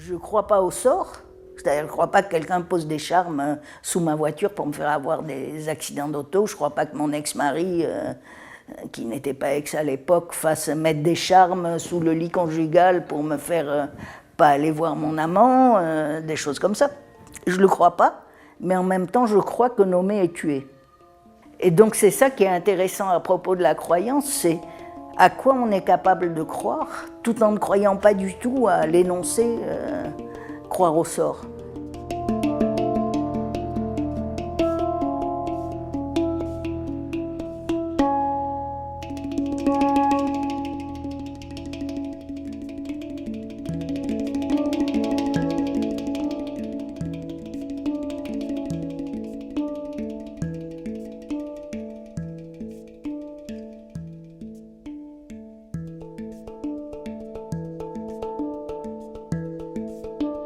Je ne crois pas au sort. C'est-à-dire, je ne crois pas que quelqu'un pose des charmes sous ma voiture pour me faire avoir des accidents d'auto. Je ne crois pas que mon ex-mari, qui n'était pas ex à l'époque, fasse mettre des charmes sous le lit conjugal pour me faire pas aller voir mon amant, des choses comme ça. Je ne le crois pas, mais en même temps, je crois que Nomé est tué. Et donc c'est ça qui est intéressant à propos de la croyance, c'est à quoi on est capable de croire, tout en ne croyant pas du tout à l'énoncé croire au sort.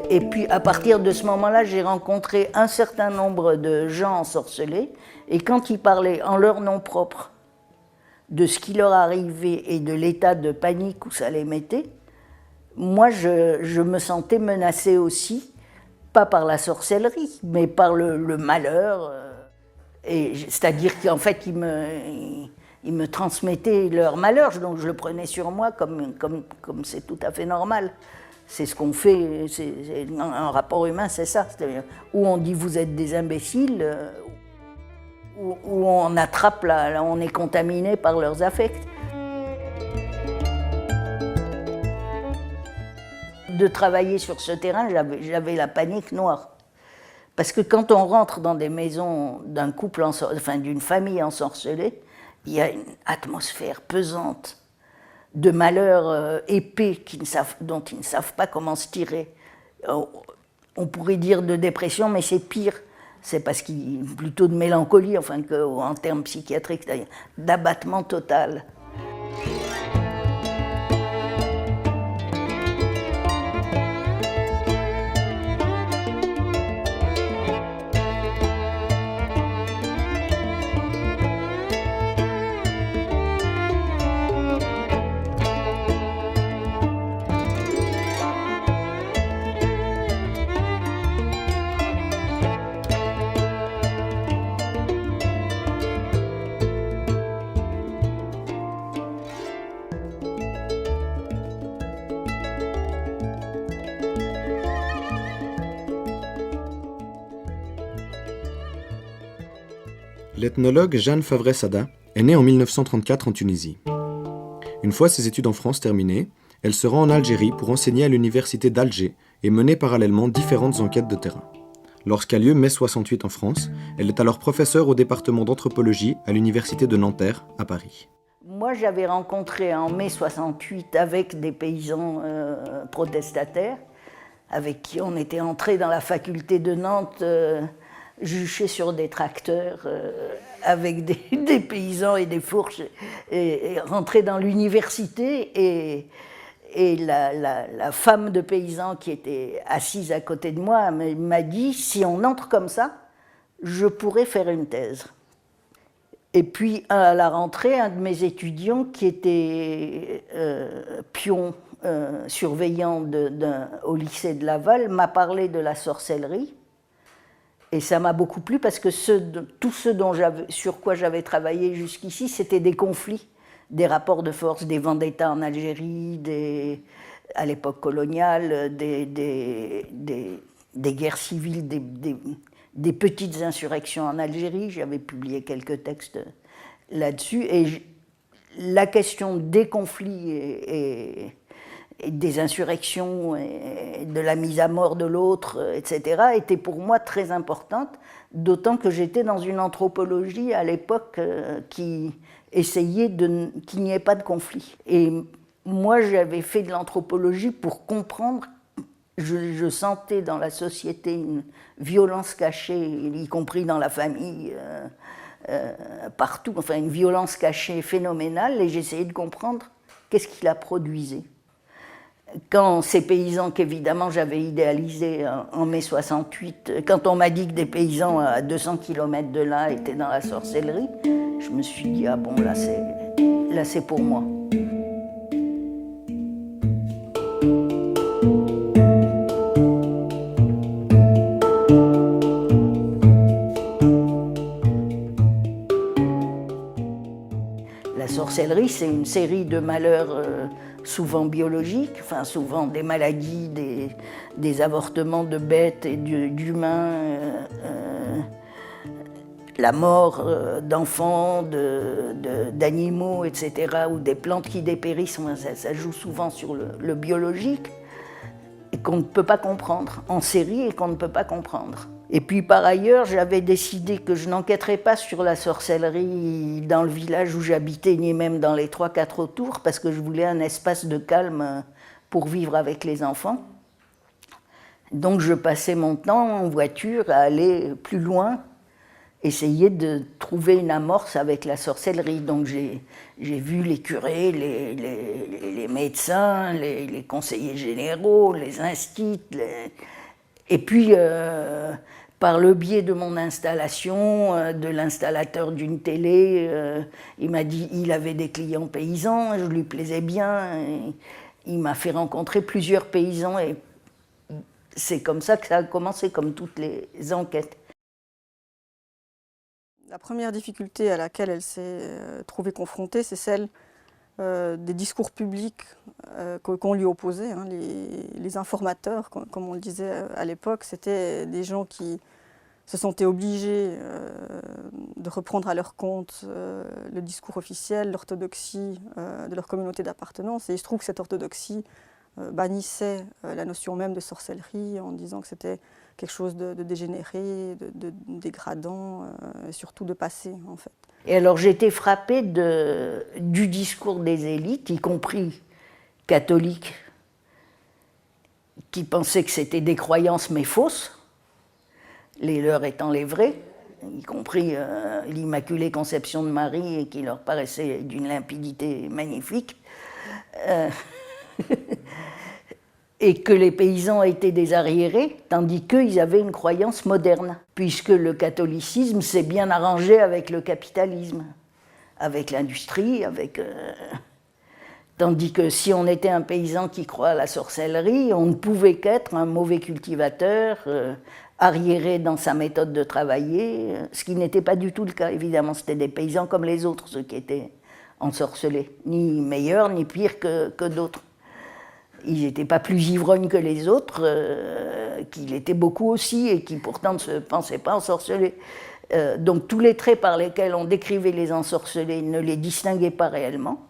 Et puis à partir de ce moment-là, j'ai rencontré un certain nombre de gens ensorcelés, et quand ils parlaient en leur nom propre de ce qui leur arrivait et de l'état de panique où ça les mettait, moi je me sentais menacée aussi, pas par la sorcellerie, mais par le malheur. C'est-à-dire qu'en fait, ils me transmettaient leur malheur, donc je le prenais sur moi comme c'est tout à fait normal. C'est ce qu'on fait, un rapport humain, c'est ça. C'est-à-dire, où on dit vous êtes des imbéciles, où on attrape, là, on est contaminé par leurs affects. De travailler sur ce terrain, j'avais la panique noire. Parce que quand on rentre dans des maisons d'un couple, enfin d'une famille ensorcelée, il y a une atmosphère pesante de malheurs épais dont ils ne savent pas comment se tirer. On pourrait dire de dépression, mais c'est pire. C'est parce qu'il plutôt de mélancolie, enfin qu'en termes psychiatriques, c'est-à-dire d'abattement total. L'ethnologue Jeanne Favret-Sada est née en 1934 en Tunisie. Une fois ses études en France terminées, elle se rend en Algérie pour enseigner à l'université d'Alger et mener parallèlement différentes enquêtes de terrain. Lorsqu'a lieu mai 68 en France, elle est alors professeure au département d'anthropologie à l'université de Nanterre, à Paris. Moi, j'avais rencontré en mai 68 avec des paysans protestataires, avec qui on était entrés dans la faculté de Nantes, juchés sur des tracteurs, avec des paysans et des fourches, et rentrés dans l'université. Et la femme de paysan qui était assise à côté de moi m'a dit « Si on entre comme ça, je pourrais faire une thèse ». Et puis, à la rentrée, un de mes étudiants, qui était pion surveillant au lycée de Laval, m'a parlé de la sorcellerie. Et ça m'a beaucoup plu parce que tout ce sur quoi j'avais travaillé jusqu'ici, c'était des conflits, des rapports de force, des vendettas en Algérie, à l'époque coloniale, des guerres civiles, des petites insurrections en Algérie. J'avais publié quelques textes là-dessus. Et la question des conflits et des insurrections, et de la mise à mort de l'autre, etc., était pour moi très importante, d'autant que j'étais dans une anthropologie à l'époque qui essayait qu'il n'y ait pas de conflit. Et moi, j'avais fait de l'anthropologie pour comprendre. Je sentais dans la société une violence cachée, y compris dans la famille, partout, enfin une violence cachée phénoménale, et j'essayais de comprendre qu'est-ce qui la produisait. Quand ces paysans qu'évidemment j'avais idéalisés en mai 68, quand on m'a dit que des paysans à 200 km de là étaient dans la sorcellerie, je me suis dit, ah bon, là c'est pour moi. La sorcellerie, c'est une série de malheurs souvent biologiques, enfin souvent des maladies, des avortements de bêtes et d'humains, la mort d'enfants, d'animaux, etc., ou des plantes qui dépérissent. Ça joue souvent sur le biologique et qu'on ne peut pas comprendre, en série et qu'on ne peut pas comprendre. Et puis par ailleurs, j'avais décidé que je n'enquêterais pas sur la sorcellerie dans le village où j'habitais, ni même dans les 3-4 autours, parce que je voulais un espace de calme pour vivre avec les enfants. Donc je passais mon temps en voiture à aller plus loin, essayer de trouver une amorce avec la sorcellerie. Donc j'ai vu les curés, les médecins, les conseillers généraux, les instits, et puis par le biais de mon installation, de l'installateur d'une télé, il m'a dit il avait des clients paysans, je lui plaisais bien, il m'a fait rencontrer plusieurs paysans et c'est comme ça que ça a commencé, comme toutes les enquêtes. La première difficulté à laquelle elle s'est trouvée confrontée, c'est celle des discours publics qu'on lui opposait. Hein. Les informateurs, comme on le disait à l'époque, c'était des gens qui se sentaient obligés de reprendre à leur compte le discours officiel, l'orthodoxie de leur communauté d'appartenance. Et il se trouve que cette orthodoxie bannissait la notion même de sorcellerie en disant que c'était quelque chose de dégénéré, de dégradant, et surtout de passé en fait. Et alors j'étais frappée du discours des élites, y compris catholiques, qui pensaient que c'était des croyances mais fausses, les leurs étant les vraies, y compris l'Immaculée Conception de Marie, qui leur paraissait d'une limpidité magnifique. Et que les paysans étaient des arriérés, tandis qu'ils avaient une croyance moderne, puisque le catholicisme s'est bien arrangé avec le capitalisme, avec l'industrie, tandis que si on était un paysan qui croit à la sorcellerie, on ne pouvait qu'être un mauvais cultivateur, arriéré dans sa méthode de travailler, ce qui n'était pas du tout le cas, évidemment. C'était des paysans comme les autres, ceux qui étaient ensorcelés, ni meilleurs ni pires que d'autres. Ils n'étaient pas plus ivrognes que les autres, qu'ils l'étaient beaucoup aussi, et qui pourtant ne se pensaient pas ensorcelés. Donc tous les traits par lesquels on décrivait les ensorcelés ne les distinguaient pas réellement.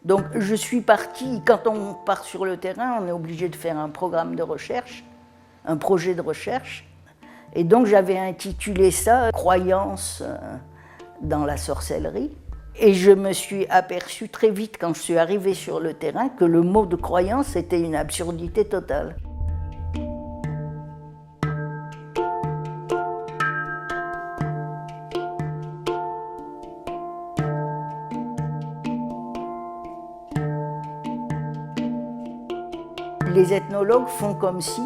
Donc je suis partie, quand on part sur le terrain, on est obligé de faire un programme de recherche, un projet de recherche. Et donc j'avais intitulé ça « Croyance dans la sorcellerie ». Et je me suis aperçue très vite, quand je suis arrivée sur le terrain, que le mot de croyance était une absurdité totale. Les ethnologues font comme si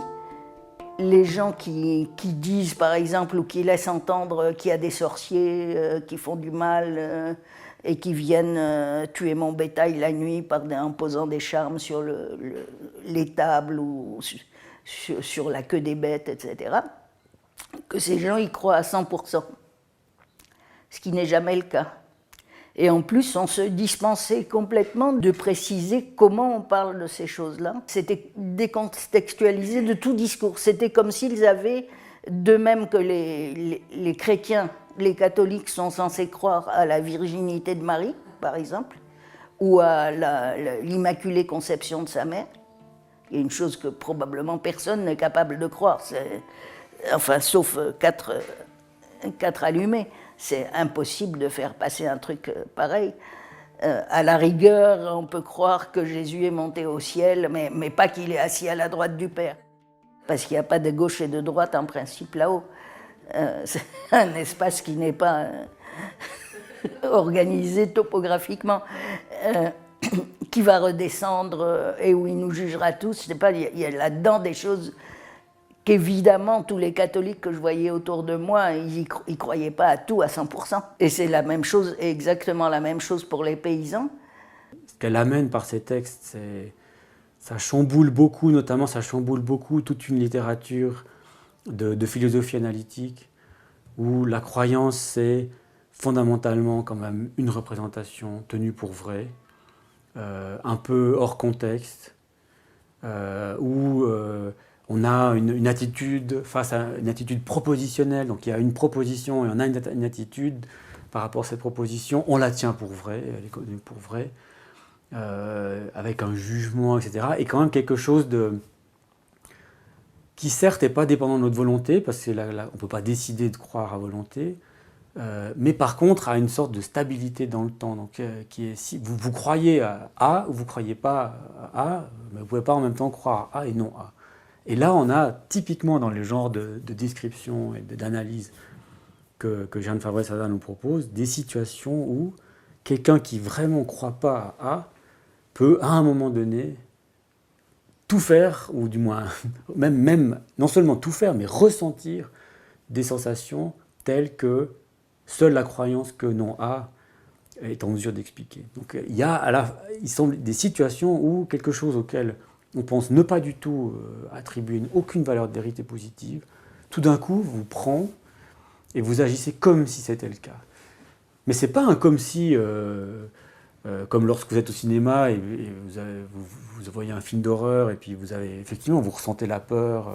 les gens qui disent, par exemple, ou qui laissent entendre qu'il y a des sorciers qui font du mal et qui viennent tuer mon bétail la nuit en posant des charmes sur l'étable ou sur la queue des bêtes, etc., que ces gens y croient à 100%, ce qui n'est jamais le cas. Et en plus, on se dispensait complètement de préciser comment on parle de ces choses-là. C'était décontextualisé de tout discours. C'était comme s'ils avaient, de même que les chrétiens, les catholiques sont censés croire à la virginité de Marie, par exemple, ou à l'Immaculée Conception de sa mère. Il y a une chose que probablement personne n'est capable de croire, enfin, sauf quatre allumés. C'est impossible de faire passer un truc pareil. À la rigueur, on peut croire que Jésus est monté au ciel, mais pas qu'il est assis à la droite du Père. Parce qu'il n'y a pas de gauche et de droite en principe là-haut. C'est un espace qui n'est pas organisé topographiquement, qui va redescendre et où il nous jugera tous. Il y a là-dedans des choses qu'évidemment, tous les catholiques que je voyais autour de moi, ils ne croyaient pas à tout à 100%. Et c'est la même chose, exactement la même chose pour les paysans. Ce qu'elle amène par ces textes, ça chamboule beaucoup, notamment ça chamboule beaucoup toute une littérature de philosophie analytique, où la croyance, c'est fondamentalement quand même une représentation tenue pour vraie, un peu hors contexte, où on a une attitude face à une attitude propositionnelle, donc il y a une proposition et on a une attitude par rapport à cette proposition, on la tient pour vraie, elle est connue pour vraie, avec un jugement, etc. Et quand même quelque chose qui certes n'est pas dépendant de notre volonté, parce que on ne peut pas décider de croire à volonté, mais par contre a une sorte de stabilité dans le temps. Donc, qui est, si vous croyez à A ou vous ne croyez pas à A, mais vous ne pouvez pas en même temps croire à A et non A. Et là, on a typiquement dans les genres de description et d'analyse que Jeanne Favret-Sada nous propose, des situations où quelqu'un qui vraiment ne croit pas à A peut, à un moment donné, tout faire, ou du moins, même non seulement tout faire, mais ressentir des sensations telles que seule la croyance que non A est en mesure d'expliquer. Donc il y a il semble des situations où quelque chose auquel on pense ne pas du tout attribuer aucune valeur de vérité positive, tout d'un coup vous prend et vous agissez comme si c'était le cas. Mais ce n'est pas un comme si, comme lorsque vous êtes au cinéma et vous voyez un film d'horreur et puis effectivement vous ressentez la peur,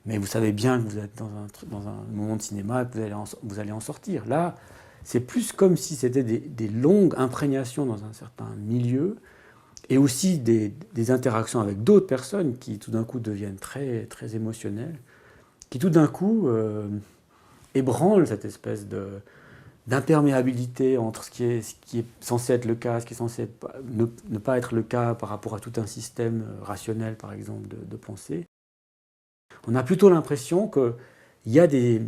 mais vous savez bien que vous êtes dans un moment de cinéma et que vous allez en sortir. Là, c'est plus comme si c'était des longues imprégnations dans un certain milieu et aussi des interactions avec d'autres personnes qui tout d'un coup deviennent très, très émotionnelles, qui tout d'un coup ébranlent cette espèce d'imperméabilité entre ce qui est censé être le cas, ce qui est censé ne pas être le cas par rapport à tout un système rationnel, par exemple, de pensée. On a plutôt l'impression qu'il y a des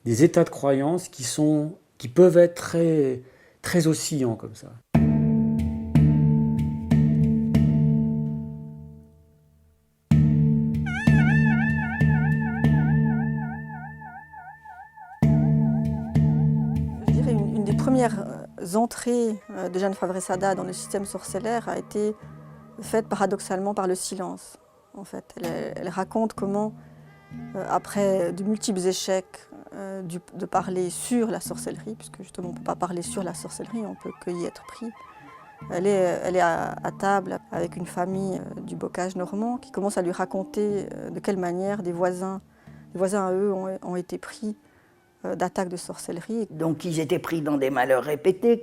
états de croyance qui peuvent être très, très oscillants comme ça. Je dirais une des premières entrées de Jeanne Favret-Sada dans le système sorcellaire a été faite paradoxalement par le silence. En fait, elle raconte comment, après de multiples échecs de parler sur la sorcellerie, puisque justement on ne peut pas parler sur la sorcellerie, on peut que y être pris. Elle est à table avec une famille du bocage normand qui commence à lui raconter de quelle manière des voisins à eux ont été pris d'attaques de sorcellerie. Donc ils étaient pris dans des malheurs répétés.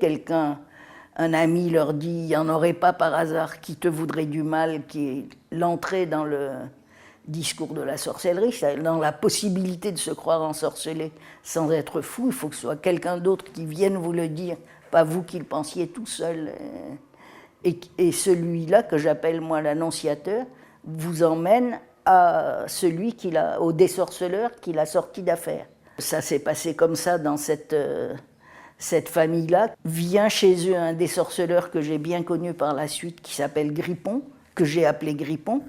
Un ami leur dit « il n'y en aurait pas par hasard qui te voudrait du mal », qui est l'entrée dans le discours de la sorcellerie, dans la possibilité de se croire ensorcelé sans être fou. Il faut que ce soit quelqu'un d'autre qui vienne vous le dire, pas vous qui le pensiez tout seul. Et celui-là, que j'appelle moi l'annonciateur, vous emmène à au désorceleur qui l'a sorti d'affaire. Ça s'est passé comme ça dans cette famille-là. Vient chez eux un désorceleur que j'ai bien connu par la suite, qui s'appelle Grippon, que j'ai appelé Grippon,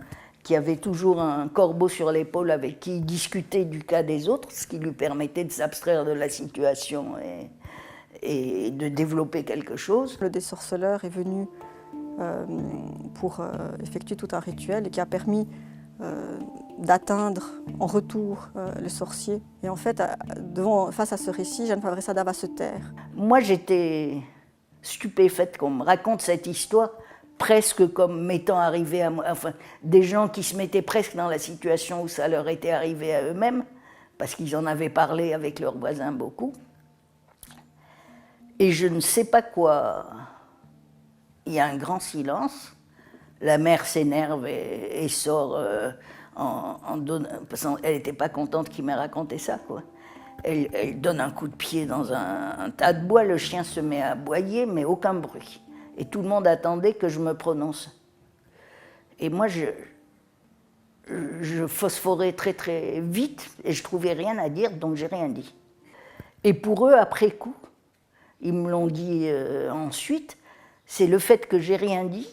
qui avait toujours un corbeau sur l'épaule avec qui il discutait du cas des autres, ce qui lui permettait de s'abstraire de la situation et de développer quelque chose. Le désorceleur est venu pour effectuer tout un rituel et qui a permis d'atteindre en retour le sorcier. Et en fait, face à ce récit, Jeanne Favret-Sada va se taire. Moi, j'étais stupéfaite qu'on me raconte cette histoire, presque comme m'étant arrivé à moi, enfin, des gens qui se mettaient presque dans la situation où ça leur était arrivé à eux-mêmes, parce qu'ils en avaient parlé avec leurs voisins beaucoup. Et je ne sais pas quoi. Il y a un grand silence. La mère s'énerve et sort parce qu'elle n'était pas contente qu'il m'ait raconté ça, quoi. Elle donne un coup de pied dans un tas de bois, le chien se met à aboyer, mais aucun bruit. Et tout le monde attendait que je me prononce. Et moi, je phosphorais très très vite et je trouvais rien à dire, donc j'ai rien dit. Et pour eux, après coup, ils me l'ont dit ensuite, c'est le fait que j'ai rien dit.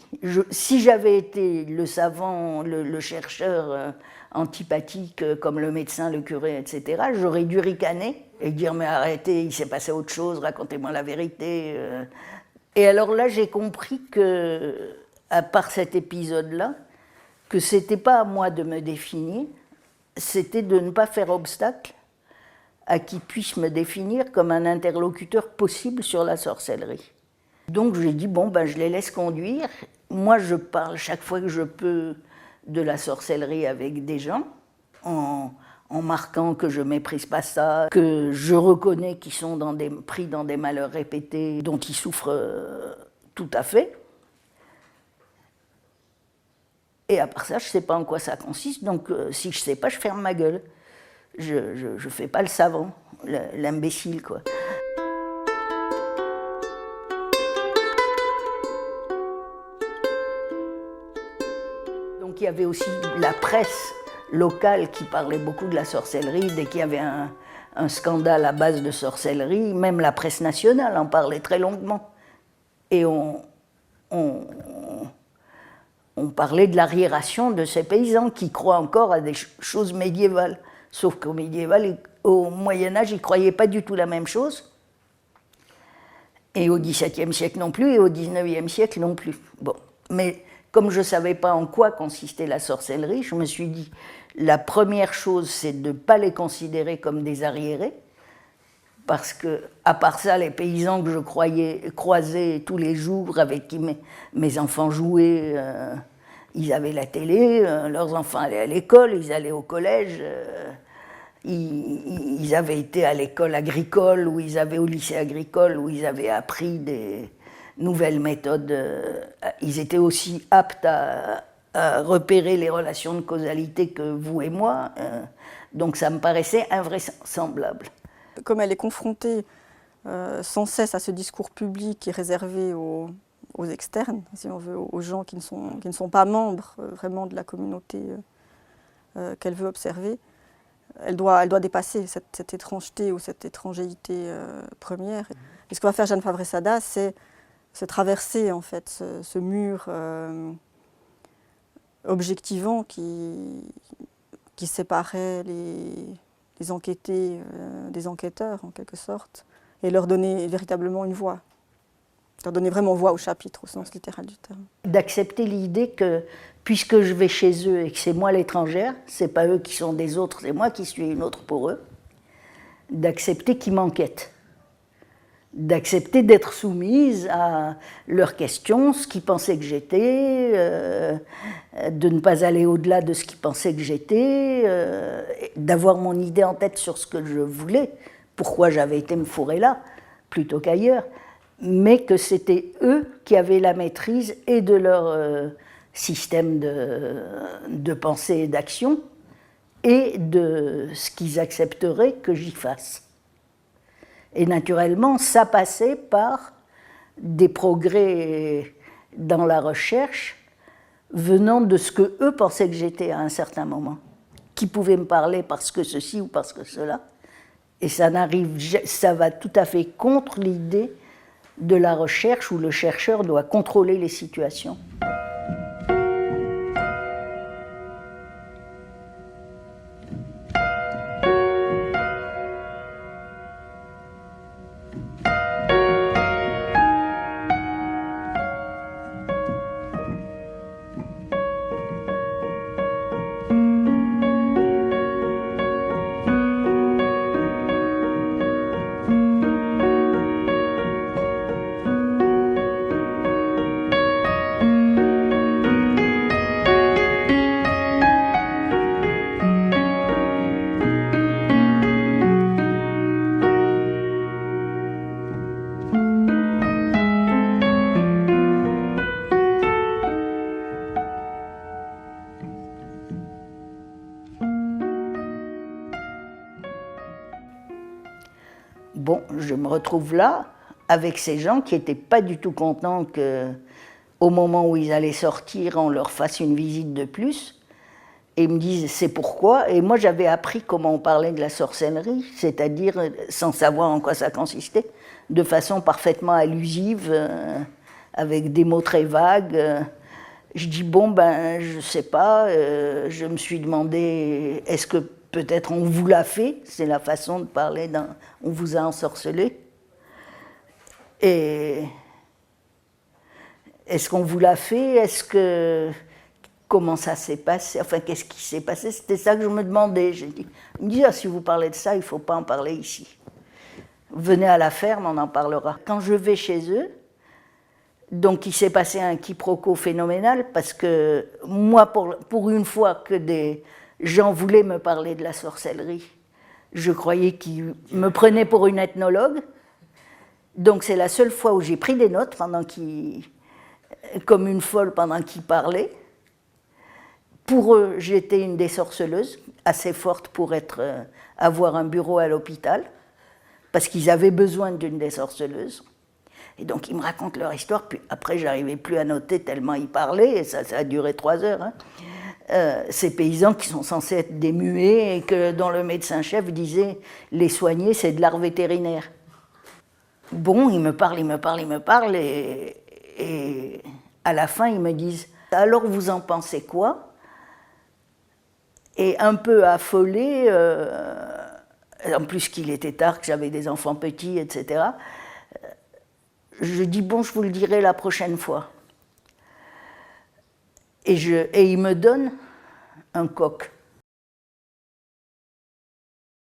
Si j'avais été le savant, le chercheur antipathique comme le médecin, le curé, etc., j'aurais dû ricaner et dire « mais arrêtez, il s'est passé autre chose, racontez-moi la vérité ». Et alors là, j'ai compris que, à part cet épisode-là, que c'était pas à moi de me définir, c'était de ne pas faire obstacle à qui puisse me définir comme un interlocuteur possible sur la sorcellerie. Donc j'ai dit, bon, ben, je les laisse conduire. Moi, je parle chaque fois que je peux de la sorcellerie avec des gens, en marquant que je méprise pas ça, que je reconnais qu'ils sont pris dans des malheurs répétés dont ils souffrent tout à fait. Et à part ça, je ne sais pas en quoi ça consiste, donc si je ne sais pas, je ferme ma gueule. Je ne fais pas le savant, l'imbécile, quoi. Donc il y avait aussi la presse locale qui parlait beaucoup de la sorcellerie. Dès qu'il y avait un scandale à base de sorcellerie, même la presse nationale en parlait très longuement. Et on parlait de l'arriération de ces paysans qui croient encore à des choses médiévales. Sauf qu'au médiéval, au Moyen-Âge, ils ne croyaient pas du tout la même chose. Et au XVIIe siècle non plus, et au XIXe siècle non plus. Bon. Mais comme je ne savais pas en quoi consistait la sorcellerie, je me suis dit, la première chose, c'est de ne pas les considérer comme des arriérés, parce que, à part ça, les paysans que je croisais tous les jours, avec qui mes enfants jouaient, ils avaient la télé, leurs enfants allaient à l'école, ils allaient au collège, ils avaient été à l'école agricole, ou ils avaient au lycée agricole, où ils avaient appris des nouvelles méthodes. Ils étaient aussi aptes à repérer les relations de causalité que vous et moi, donc ça me paraissait invraisemblable. Comme elle est confrontée sans cesse à ce discours public qui est réservé aux externes, si on veut, aux gens qui ne sont pas membres vraiment de la communauté qu'elle veut observer, elle doit dépasser cette étrangeté ou cette étrangéité première. Et ce que va faire Jeanne Favre-Sada, c'est traverser en fait ce mur objectivant qui séparait les enquêtés des enquêteurs, en quelque sorte, et leur donner véritablement une voix. Leur donner vraiment voix au chapitre, au sens littéral du terme. D'accepter l'idée que, puisque je vais chez eux et que c'est moi l'étrangère, c'est pas eux qui sont des autres, c'est moi qui suis une autre pour eux, d'accepter qu'ils m'enquêtent. D'accepter d'être soumise à leurs questions, ce qu'ils pensaient que j'étais, de ne pas aller au-delà de ce qu'ils pensaient que j'étais, d'avoir mon idée en tête sur ce que je voulais, pourquoi j'avais été me fourrer là, plutôt qu'ailleurs, mais que c'était eux qui avaient la maîtrise et de leur système de pensée et d'action, et de ce qu'ils accepteraient que j'y fasse. Et naturellement, ça passait par des progrès dans la recherche venant de ce que eux pensaient que j'étais à un certain moment, qui pouvaient me parler parce que ceci ou parce que cela. Et ça va tout à fait contre l'idée de la recherche où le chercheur doit contrôler les situations. Bon, je me retrouve là, avec ces gens qui n'étaient pas du tout contents qu'au moment où ils allaient sortir, on leur fasse une visite de plus. Et ils me disent, c'est pourquoi. Et moi, j'avais appris comment on parlait de la sorcellerie, c'est-à-dire sans savoir en quoi ça consistait, de façon parfaitement allusive, avec des mots très vagues. Je dis, bon, ben, je sais pas, je me suis demandé, est-ce que peut-être on vous l'a fait, c'est la façon de parler on vous a ensorcelé. Et est-ce qu'on vous l'a fait? comment ça s'est passé, enfin qu'est-ce qui s'est passé, c'était ça que je me demandais. Il me dit, ah, si vous parlez de ça, il ne faut pas en parler ici. Venez à la ferme, on en parlera. Quand je vais chez eux, donc il s'est passé un quiproquo phénoménal, parce que moi, pour une fois que des gens voulaient me parler de la sorcellerie, je croyais qu'ils me prenaient pour une ethnologue. Donc c'est la seule fois où j'ai pris des notes comme une folle pendant qu'ils parlaient. Pour eux, j'étais une des sorceleuses, assez forte pour avoir un bureau à l'hôpital, parce qu'ils avaient besoin d'une des sorceleuses. Et donc ils me racontent leur histoire, puis après j'arrivais plus à noter tellement ils parlaient, et ça a duré 3 heures. Hein. Ces paysans qui sont censés être des muets, et dont le médecin-chef disait les soigner, c'est de l'art vétérinaire. Bon, ils me parlent, et à la fin ils me disent « Alors vous en pensez quoi ?» Et un peu affolé, en plus qu'il était tard, que j'avais des enfants petits, etc., je dis « Bon, je vous le dirai la prochaine fois. » Et il me donne un coq.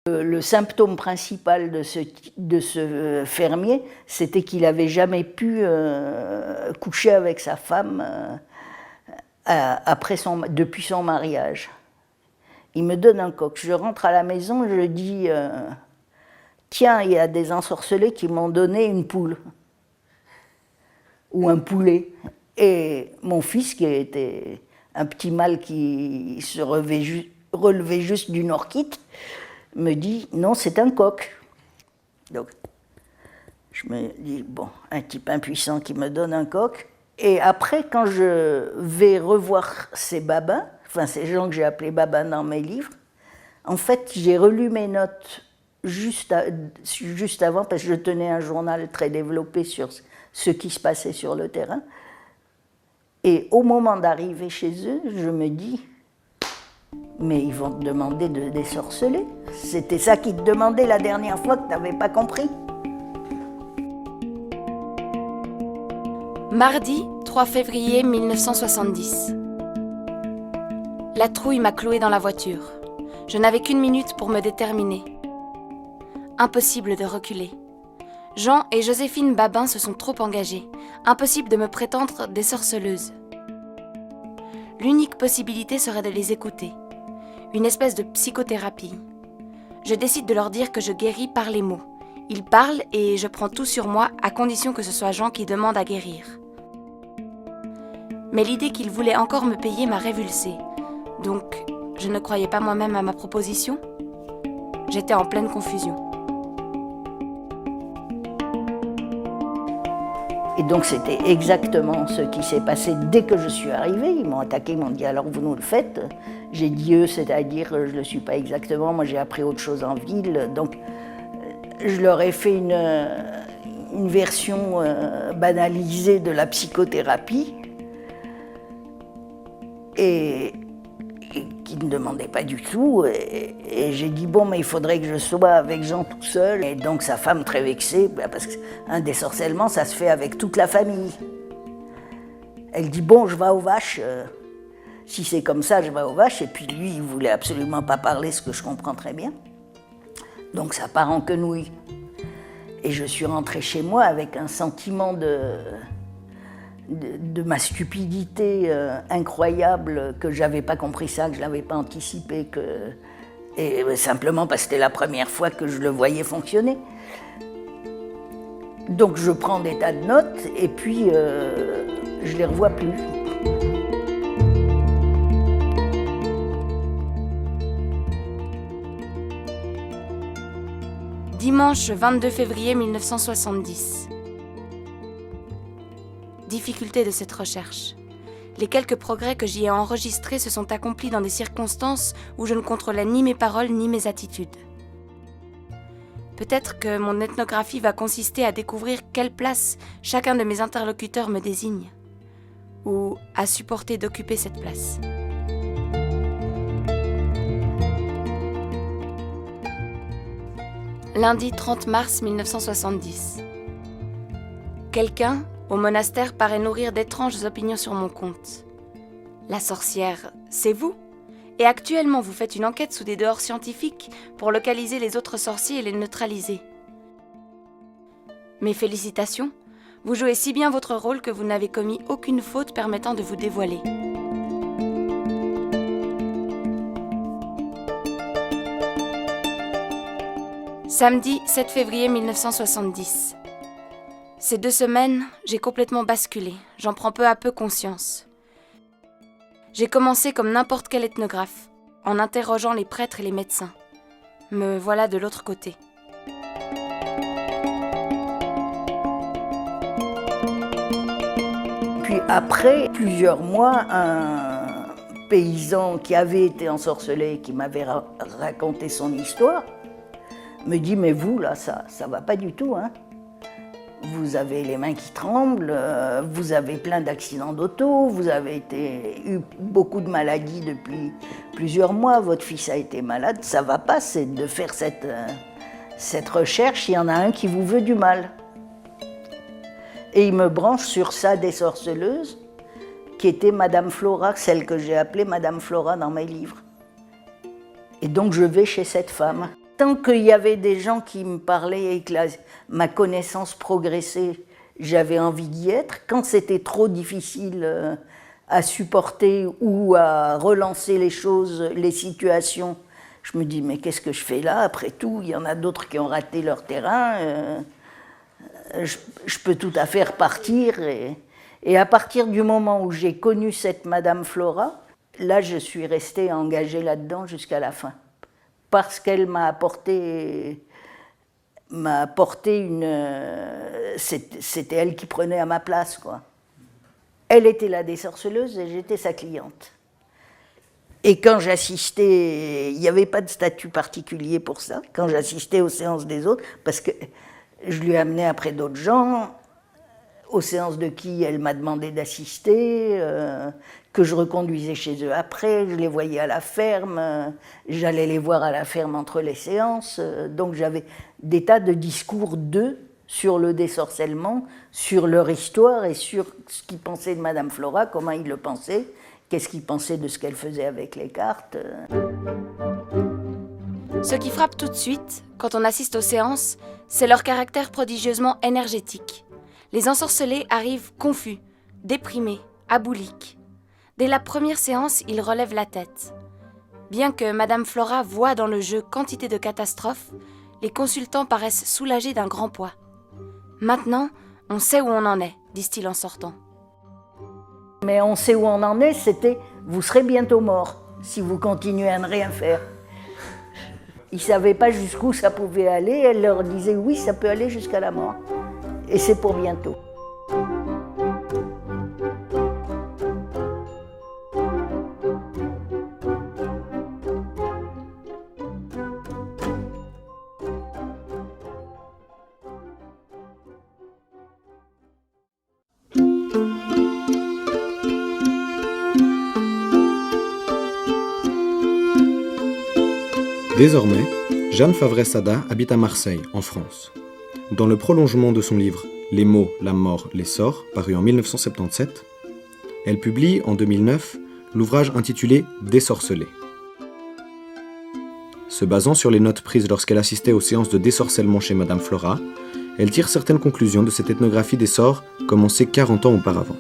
Le symptôme principal de ce fermier, c'était qu'il n'avait jamais pu coucher avec sa femme depuis son mariage. Il me donne un coq. Je rentre à la maison, je dis tiens, il y a des ensorcelés qui m'ont donné une poule ou un poulet. Et mon fils, qui était un petit mâle qui se relevait juste d'une orchite, me dit non, c'est un coq. Donc je me dis bon, un type impuissant qui me donne un coq. Et après, quand je vais revoir ces babins, enfin ces gens que j'ai appelés babins dans mes livres, en fait j'ai relu mes notes juste avant, parce que je tenais un journal très développé sur ce qui se passait sur le terrain. Et au moment d'arriver chez eux, je me dis mais ils vont te demander de désorceler. C'était ça qu'ils te demandaient la dernière fois que tu n'avais pas compris. Mardi 3 février 1970. La trouille m'a clouée dans la voiture. Je n'avais qu'1 minute pour me déterminer. Impossible de reculer. Jean et Joséphine Babin se sont trop engagés. Impossible de me prétendre désorceleuse. L'unique possibilité serait de les écouter. Une espèce de psychothérapie. Je décide de leur dire que je guéris par les mots. Ils parlent et je prends tout sur moi à condition que ce soit Jean qui demande à guérir. Mais l'idée qu'ils voulaient encore me payer m'a révulsée. Donc, je ne croyais pas moi-même à ma proposition. J'étais en pleine confusion. Et donc c'était exactement ce qui s'est passé dès que je suis arrivée. Ils m'ont attaqué, ils m'ont dit alors vous nous le faites. J'ai dit eux, c'est-à-dire je ne le suis pas exactement, moi j'ai appris autre chose en ville. Donc je leur ai fait une version banalisée de la psychothérapie et qui ne demandait pas du tout. Et j'ai dit bon, mais il faudrait que je sois avec Jean tout seul. Et donc sa femme très vexée, parce qu'un désorcellement, ça se fait avec toute la famille. Elle dit bon, je vais aux vaches. Si c'est comme ça, je vais aux vaches. Et puis lui, il voulait absolument pas parler, ce que je comprends très bien. Donc ça part en quenouille. Et je suis rentrée chez moi avec un sentiment de ma stupidité incroyable, que j'avais pas compris ça, que je l'avais pas anticipé, et simplement parce que c'était la première fois que je le voyais fonctionner. Donc je prends des tas de notes et puis je les revois plus. Dimanche 22 février 1970. Difficulté de cette recherche. Les quelques progrès que j'y ai enregistrés se sont accomplis dans des circonstances où je ne contrôlais ni mes paroles ni mes attitudes. Peut-être que mon ethnographie va consister à découvrir quelle place chacun de mes interlocuteurs me désigne, ou à supporter d'occuper cette place. Lundi 30 mars 1970. Quelqu'un, au monastère, paraît nourrir d'étranges opinions sur mon compte. La sorcière, c'est vous. Et actuellement, vous faites une enquête sous des dehors scientifiques pour localiser les autres sorciers et les neutraliser. Mes félicitations, vous jouez si bien votre rôle que vous n'avez commis aucune faute permettant de vous dévoiler. Samedi 7 février 1970. Ces 2 semaines, j'ai complètement basculé, j'en prends peu à peu conscience. J'ai commencé comme n'importe quel ethnographe, en interrogeant les prêtres et les médecins. Me voilà de l'autre côté. Puis après plusieurs mois, un paysan qui avait été ensorcelé, qui m'avait raconté son histoire, me dit « Mais vous, là, ça va pas du tout, hein. Vous avez les mains qui tremblent, vous avez plein d'accidents d'auto, vous avez eu beaucoup de maladies depuis plusieurs mois, votre fils a été malade, ça va pas, c'est de faire cette recherche, il y en a un qui vous veut du mal. » Et il me branche sur sa désorceleuse, qui était Madame Flora, celle que j'ai appelée Madame Flora dans mes livres. Et donc je vais chez cette femme. Tant qu'il y avait des gens qui me parlaient et que ma connaissance progressait, j'avais envie d'y être. Quand c'était trop difficile à supporter ou à relancer les choses, les situations, je me dis, mais qu'est-ce que je fais là? Après tout, il y en a d'autres qui ont raté leur terrain. Je peux tout à fait repartir. Et à partir du moment où j'ai connu cette Madame Flora, là, je suis restée engagée là-dedans jusqu'à la fin. Parce qu'elle m'a apporté c'était elle qui prenait à ma place, quoi. Elle était la désorceleuse et j'étais sa cliente. Et quand j'assistais, il n'y avait pas de statut particulier pour ça, quand j'assistais aux séances des autres, parce que je lui amenais après d'autres gens, aux séances de qui elle m'a demandé d'assister, que je reconduisais chez eux après, je les voyais à la ferme, j'allais les voir à la ferme entre les séances, donc j'avais des tas de discours d'eux sur le désorcellement, sur leur histoire et sur ce qu'ils pensaient de Madame Flora, comment ils le pensaient, qu'est-ce qu'ils pensaient de ce qu'elle faisait avec les cartes. Ce qui frappe tout de suite, quand on assiste aux séances, c'est leur caractère prodigieusement énergétique. Les ensorcelés arrivent confus, déprimés, abouliques. Dès la première séance, ils relèvent la tête. Bien que Madame Flora voit dans le jeu quantité de catastrophes, les consultants paraissent soulagés d'un grand poids. Maintenant, on sait où on en est, disent-ils en sortant. Mais on sait où on en est, c'était « vous serez bientôt mort si vous continuez à ne rien faire ». Ils ne savaient pas jusqu'où ça pouvait aller, elle leur disait « oui, ça peut aller jusqu'à la mort ». Et c'est pour bientôt. Désormais, Jeanne Favret-Sada habite à Marseille, en France. Dans le prolongement de son livre « Les mots, la mort, les sorts », paru en 1977, elle publie en 2009 l'ouvrage intitulé « Désorcelé ». Se basant sur les notes prises lorsqu'elle assistait aux séances de désorcellement chez Madame Flora, elle tire certaines conclusions de cette ethnographie des sorts commencée 40 ans auparavant.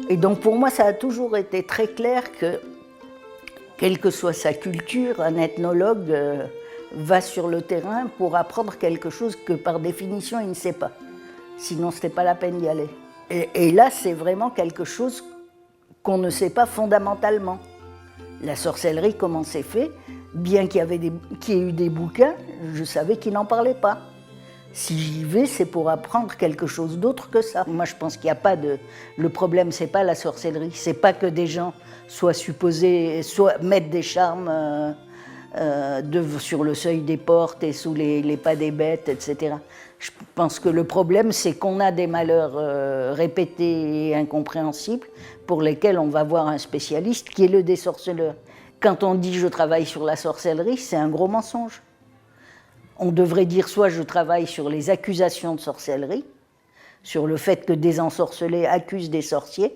Et donc pour moi, ça a toujours été très clair que, quelle que soit sa culture, un ethnologue va sur le terrain pour apprendre quelque chose que par définition il ne sait pas. Sinon, ce n'était pas la peine d'y aller. Et là, c'est vraiment quelque chose qu'on ne sait pas fondamentalement. La sorcellerie, comment c'est fait, bien qu'il y ait eu des bouquins, je savais qu'ils n'en parlaient pas. Si j'y vais, c'est pour apprendre quelque chose d'autre que ça. Moi, je pense qu'il n'y a pas de... Le problème, c'est pas la sorcellerie, c'est pas que des gens soient supposés, mettre des charmes sur le seuil des portes et sous les pas des bêtes, etc. Je pense que le problème, c'est qu'on a des malheurs répétés et incompréhensibles pour lesquels on va voir un spécialiste qui est le désorceleur. Quand on dit « je travaille sur la sorcellerie », c'est un gros mensonge. On devrait dire soit je travaille sur les accusations de sorcellerie, sur le fait que des ensorcelés accusent des sorciers,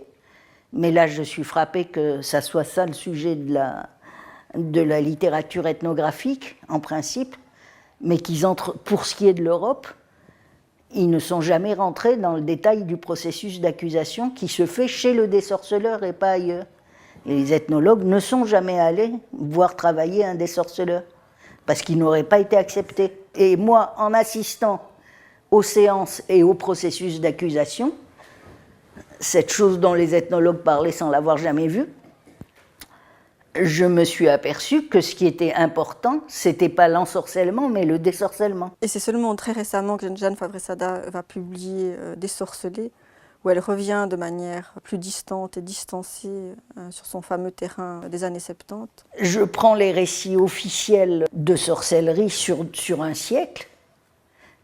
Mais là, je suis frappée que ça soit ça le sujet de la littérature ethnographique, en principe, mais qu'ils entrent, pour ce qui est de l'Europe, ils ne sont jamais rentrés dans le détail du processus d'accusation qui se fait chez le désorceleur et pas ailleurs. Et les ethnologues ne sont jamais allés voir travailler un désorceleur, parce qu'il n'aurait pas été accepté. Et moi, en assistant aux séances et au processus d'accusation, cette chose dont les ethnologues parlaient sans l'avoir jamais vue, je me suis aperçue que ce qui était important, c'était pas l'ensorcellement, mais le désorcellement. Et c'est seulement très récemment que Jeanne Fabré-Sada va publier Désorcelée, où elle revient de manière plus distante et distancée sur son fameux terrain des années 70. Je prends les récits officiels de sorcellerie sur un siècle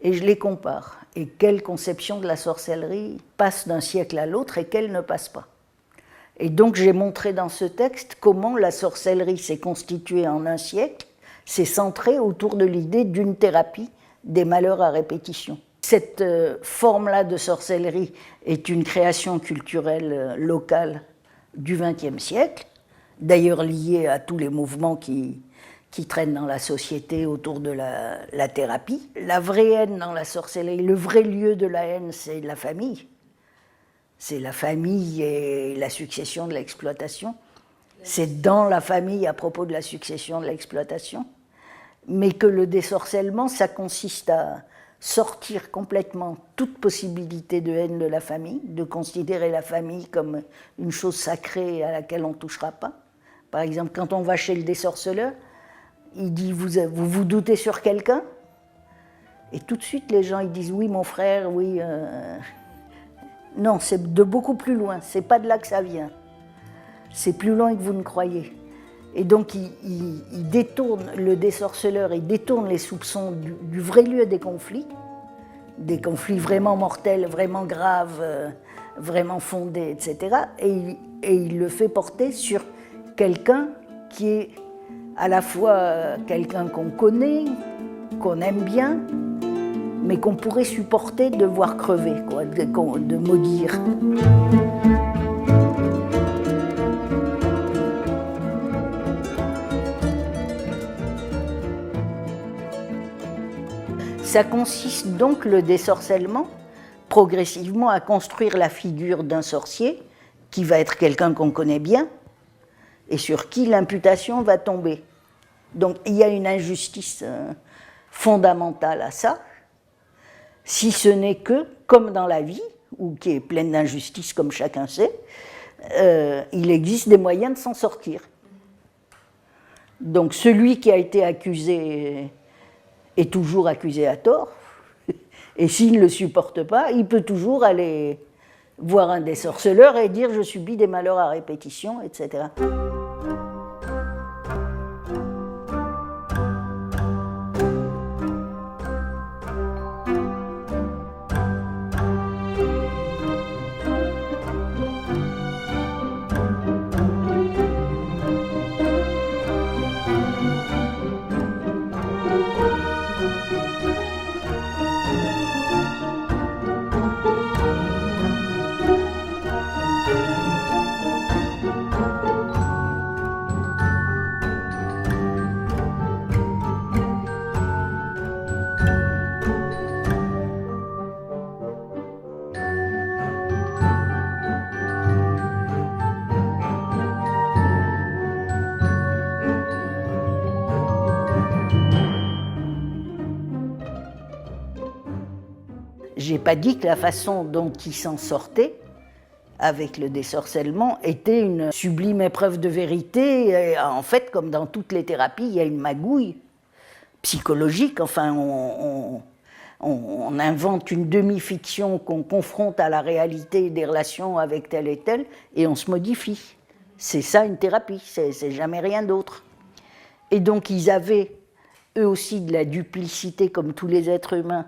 et je les compare. Et quelle conception de la sorcellerie passe d'un siècle à l'autre et quelle ne passe pas. Et donc j'ai montré dans ce texte comment la sorcellerie s'est constituée en un siècle, s'est centrée autour de l'idée d'une thérapie des malheurs à répétition. Cette forme-là de sorcellerie est une création culturelle locale du XXe siècle, d'ailleurs liée à tous les mouvements qui traînent dans la société autour de la thérapie. La vraie haine dans la sorcellerie, le vrai lieu de la haine, c'est la famille. C'est la famille et la succession de l'exploitation. C'est dans la famille à propos de la succession de l'exploitation. Mais que le désorcellement, ça consiste à sortir complètement toute possibilité de haine de la famille, de considérer la famille comme une chose sacrée à laquelle on ne touchera pas. Par exemple, quand on va chez le désorceleur, il dit « vous doutez sur quelqu'un ?» Et tout de suite, les gens ils disent « oui, mon frère, oui... Non, c'est de beaucoup plus loin, c'est pas de là que ça vient. C'est plus loin que vous ne croyez. » Et donc, il détourne, le désorceleur, il détourne les soupçons du vrai lieu des conflits vraiment mortels, vraiment graves, vraiment fondés, etc. Et il le fait porter sur quelqu'un qui est à la fois quelqu'un qu'on connaît, qu'on aime bien, mais qu'on pourrait supporter de voir crever, quoi, de maudire. Ça consiste donc, le désorcellement, progressivement à construire la figure d'un sorcier qui va être quelqu'un qu'on connaît bien et sur qui l'imputation va tomber. Donc il y a une injustice fondamentale à ça, si ce n'est que, comme dans la vie, ou qui est pleine d'injustice comme chacun sait, il existe des moyens de s'en sortir. Donc celui qui a été accusé est toujours accusé à tort, et s'il ne le supporte pas, il peut toujours aller voir un désorceleur et dire « je subis des malheurs à répétition », etc. J'ai pas dit que la façon dont il s'en sortait avec le désorcellement était une sublime épreuve de vérité. Et en fait, comme dans toutes les thérapies, il y a une magouille psychologique. Enfin, on invente une demi-fiction qu'on confronte à la réalité des relations avec tel et tel, et on se modifie. C'est ça une thérapie, c'est jamais rien d'autre. Et donc ils avaient eux aussi de la duplicité comme tous les êtres humains,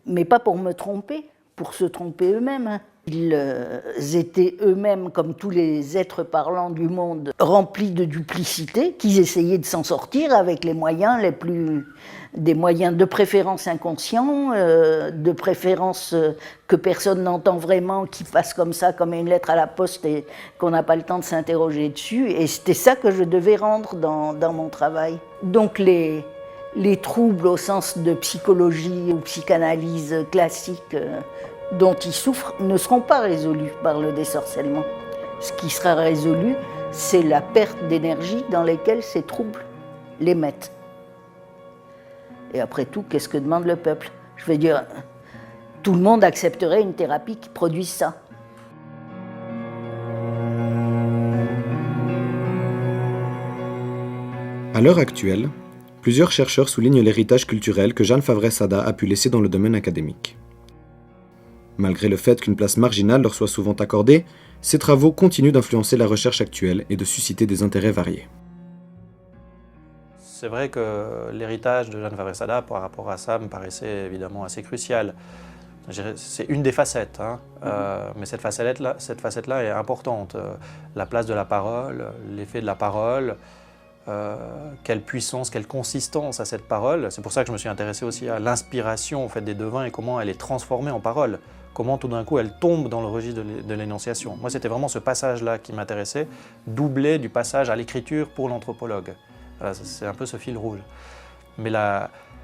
mais pas pour me tromper, pour se tromper eux-mêmes. Ils étaient eux-mêmes, comme tous les êtres parlants du monde, remplis de duplicité, qu'ils essayaient de s'en sortir avec les moyens des moyens de préférence inconscients, de préférence que personne n'entend vraiment, qui passent comme ça, comme une lettre à la poste et qu'on n'a pas le temps de s'interroger dessus. Et c'était ça que je devais rendre dans mon travail. Donc les troubles au sens de psychologie ou psychanalyse classique dont ils souffrent ne seront pas résolus par le désorcellement. Ce qui sera résolu, c'est la perte d'énergie dans laquelle ces troubles les mettent. Et après tout, qu'est-ce que demande le peuple? Je veux dire, tout le monde accepterait une thérapie qui produise ça. À l'heure actuelle, plusieurs chercheurs soulignent l'héritage culturel que Jeanne Favret-Sada a pu laisser dans le domaine académique. Malgré le fait qu'une place marginale leur soit souvent accordée, ces travaux continuent d'influencer la recherche actuelle et de susciter des intérêts variés. C'est vrai que l'héritage de Jeanne Favret-Sada par rapport à ça me paraissait évidemment assez crucial. C'est une des facettes, mais cette facette-là est importante. La place de la parole, l'effet de la parole, quelle puissance, quelle consistance a cette parole. C'est pour ça que je me suis intéressé aussi à l'inspiration en fait, des devins et comment elle est transformée en parole. Comment tout d'un coup elle tombe dans le registre de l'énonciation. Moi c'était vraiment ce passage-là qui m'intéressait, doublé du passage à l'écriture pour l'anthropologue. Voilà, c'est un peu ce fil rouge. Mais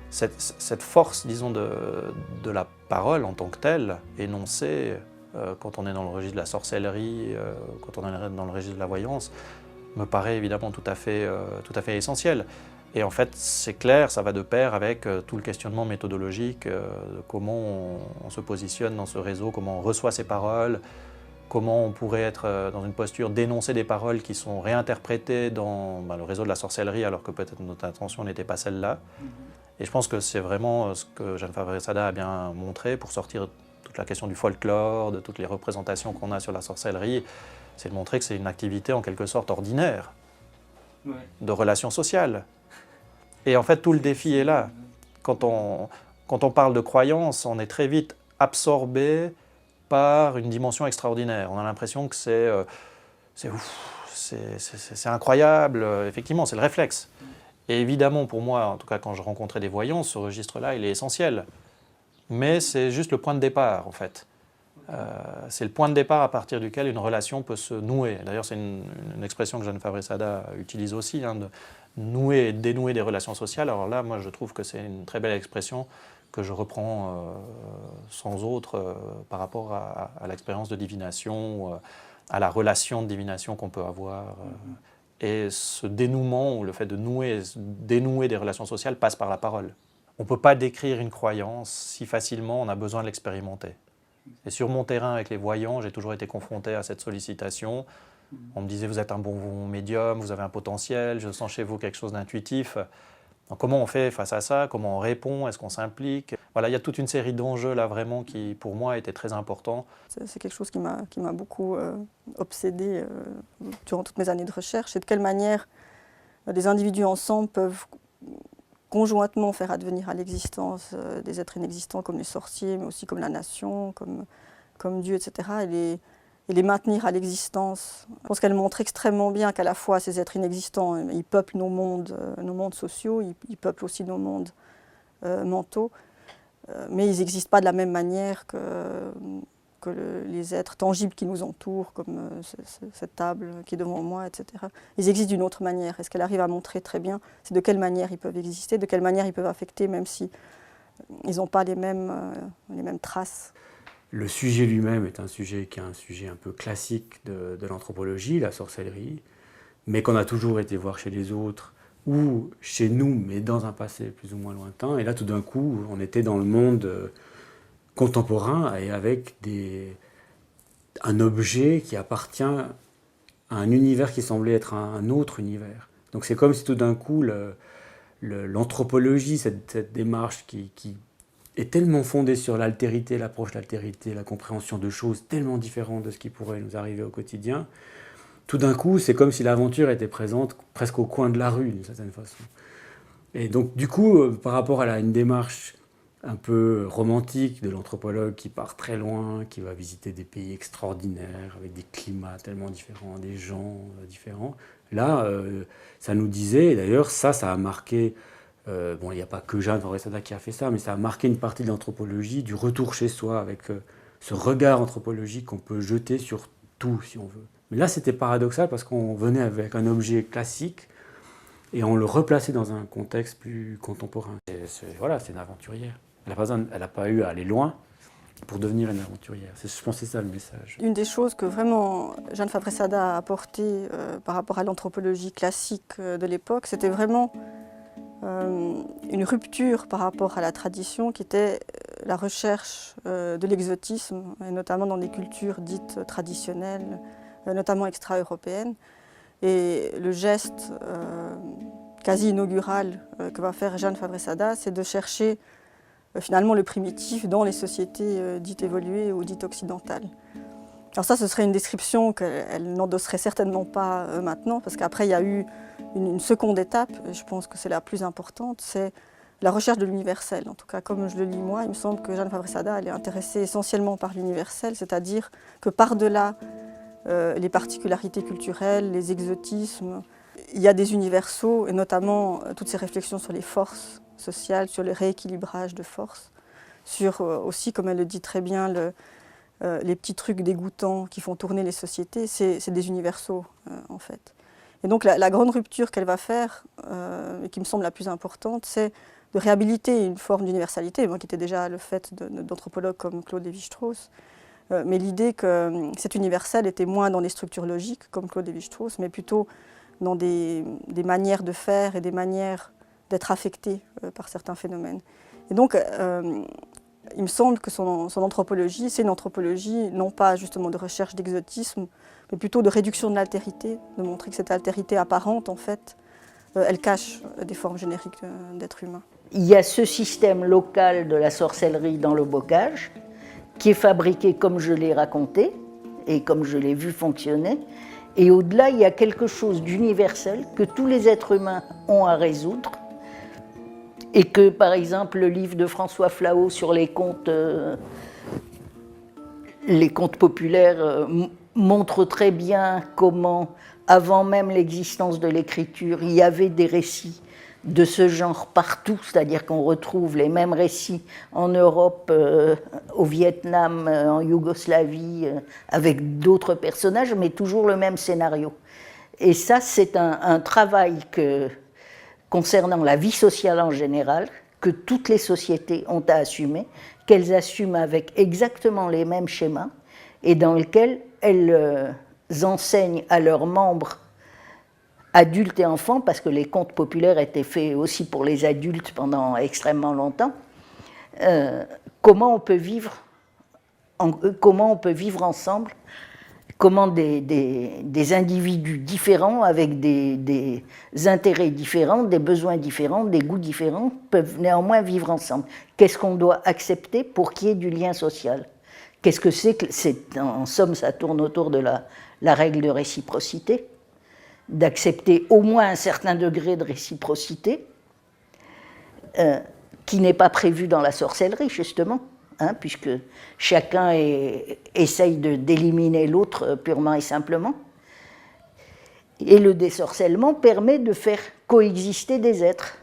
cette force, disons, de la parole en tant que telle, énoncée, quand on est dans le registre de la sorcellerie, quand on est dans le registre de la voyance, me paraît évidemment tout à fait essentiel. Et en fait, c'est clair, ça va de pair avec tout le questionnement méthodologique, de comment on se positionne dans ce réseau, comment on reçoit ces paroles, comment on pourrait être dans une posture d'énoncer des paroles qui sont réinterprétées dans le réseau de la sorcellerie, alors que peut-être notre intention n'était pas celle-là. Et je pense que c'est vraiment ce que Jeanne Favret-Sada a bien montré pour sortir de toute la question du folklore, de toutes les représentations qu'on a sur la sorcellerie, c'est de montrer que c'est une activité en quelque sorte ordinaire, de relations sociales. Et en fait, tout le défi est là. Quand on parle de croyance, on est très vite absorbé par une dimension extraordinaire. On a l'impression que c'est incroyable. Effectivement, c'est le réflexe. Et évidemment, pour moi, en tout cas quand je rencontrais des voyants, ce registre-là, il est essentiel. Mais c'est juste le point de départ, en fait. C'est le point de départ à partir duquel une relation peut se nouer. D'ailleurs, c'est une expression que Jeanne Favret-Sada utilise aussi, de nouer et dénouer des relations sociales. Alors là, moi, je trouve que c'est une très belle expression que je reprends sans autre par rapport à l'expérience de divination, à la relation de divination qu'on peut avoir. Et ce dénouement, ou le fait de dénouer des relations sociales passe par la parole. On ne peut pas décrire une croyance si facilement, on a besoin de l'expérimenter. Et sur mon terrain avec les voyants, j'ai toujours été confronté à cette sollicitation. On me disait, vous êtes un bon médium, vous avez un potentiel, je sens chez vous quelque chose d'intuitif. Donc, comment on fait face à ça? Comment on répond? Est-ce qu'on s'implique? Voilà, il y a toute une série d'enjeux là vraiment qui, pour moi, étaient très importants. C'est quelque chose qui m'a beaucoup obsédée durant toutes mes années de recherche. Et de quelle manière des individus ensemble peuvent conjointement faire advenir à l'existence des êtres inexistants comme les sorciers, mais aussi comme la nation, comme Dieu, etc. Et les maintenir à l'existence. Je pense qu'elle montre extrêmement bien qu'à la fois ces êtres inexistants, ils peuplent nos mondes sociaux, ils peuplent aussi nos mondes mentaux, mais ils n'existent pas de la même manière que les êtres tangibles qui nous entourent, comme cette table qui est devant moi, etc. Ils existent d'une autre manière. Et ce qu'elle arrive à montrer très bien, c'est de quelle manière ils peuvent exister, de quelle manière ils peuvent affecter, même si ils n'ont pas les mêmes traces. Le sujet lui-même est un sujet qui est un sujet un peu classique de l'anthropologie, la sorcellerie, mais qu'on a toujours été voir chez les autres, ou chez nous, mais dans un passé plus ou moins lointain. Et là, tout d'un coup, on était dans le monde contemporain et avec un objet qui appartient à un univers qui semblait être un autre univers. Donc c'est comme si tout d'un coup, l'anthropologie, cette démarche qui est tellement fondée sur l'altérité, l'approche de l'altérité, la compréhension de choses tellement différentes de ce qui pourrait nous arriver au quotidien, tout d'un coup, c'est comme si l'aventure était présente presque au coin de la rue, d'une certaine façon. Et donc, du coup, par rapport à une démarche un peu romantique de l'anthropologue qui part très loin, qui va visiter des pays extraordinaires, avec des climats tellement différents, des gens différents. Là, ça nous disait, et d'ailleurs ça a marqué, bon, il n'y a pas que Jeanne Favre-Sada qui a fait ça, mais ça a marqué une partie de l'anthropologie, du retour chez soi, avec ce regard anthropologique qu'on peut jeter sur tout, si on veut. Mais là, c'était paradoxal parce qu'on venait avec un objet classique et on le replaçait dans un contexte plus contemporain. Voilà, c'est une aventurière. Elle n'a pas eu à aller loin pour devenir une aventurière. Je pense que c'est ça le message. Une des choses que vraiment Jeanne Favre-Sada a apporté par rapport à l'anthropologie classique de l'époque, c'était vraiment une rupture par rapport à la tradition qui était la recherche de l'exotisme, et notamment dans des cultures dites traditionnelles, notamment extra-européennes. Et le geste quasi inaugural que va faire Jeanne Favre-Sada, c'est de chercher finalement le primitif dans les sociétés dites évoluées ou dites occidentales. Alors ça, ce serait une description qu'elle n'endosserait certainement pas maintenant, parce qu'après, il y a eu une seconde étape, et je pense que c'est la plus importante, c'est la recherche de l'universel. En tout cas, comme je le lis moi, il me semble que Jeanne Favre-Sada, elle est intéressée essentiellement par l'universel, c'est-à-dire que par-delà les particularités culturelles, les exotismes, il y a des universaux, et notamment toutes ces réflexions sur les forces sociales, sur le rééquilibrage de forces, sur aussi, comme elle le dit très bien, les petits trucs dégoûtants qui font tourner les sociétés, c'est des universaux en fait. Et donc la grande rupture qu'elle va faire, et qui me semble la plus importante, c'est de réhabiliter une forme d'universalité, qui était déjà le fait d'anthropologues comme Claude Lévi-Strauss, mais l'idée que cet universel était moins dans des structures logiques comme Claude Lévi-Strauss, mais plutôt dans des manières de faire et des manières d'être affecté par certains phénomènes. Et donc, il me semble que son anthropologie, c'est une anthropologie non pas justement de recherche d'exotisme, mais plutôt de réduction de l'altérité, de montrer que cette altérité apparente, en fait, elle cache des formes génériques d'êtres humains. Il y a ce système local de la sorcellerie dans le bocage, qui est fabriqué comme je l'ai raconté, et comme je l'ai vu fonctionner, et au-delà, il y a quelque chose d'universel que tous les êtres humains ont à résoudre, et que, par exemple, le livre de François Flahault sur les contes populaires montre très bien comment, avant même l'existence de l'écriture, il y avait des récits de ce genre partout, c'est-à-dire qu'on retrouve les mêmes récits en Europe, au Vietnam, en Yougoslavie, avec d'autres personnages, mais toujours le même scénario. Et ça, c'est un travail concernant la vie sociale en général, que toutes les sociétés ont à assumer, qu'elles assument avec exactement les mêmes schémas, et dans lequel elles enseignent à leurs membres, adultes et enfants, parce que les contes populaires étaient faits aussi pour les adultes pendant extrêmement longtemps, comment on peut vivre ensemble, comment des individus différents, avec des intérêts différents, des besoins différents, des goûts différents, peuvent néanmoins vivre ensemble. Qu'est-ce qu'on doit accepter pour qu'il y ait du lien social ? Qu'est-ce que c'est que en somme, ça tourne autour de la règle de réciprocité, d'accepter au moins un certain degré de réciprocité, qui n'est pas prévu dans la sorcellerie, justement, puisque chacun essaye d'éliminer l'autre purement et simplement. Et le désorcellement permet de faire coexister des êtres.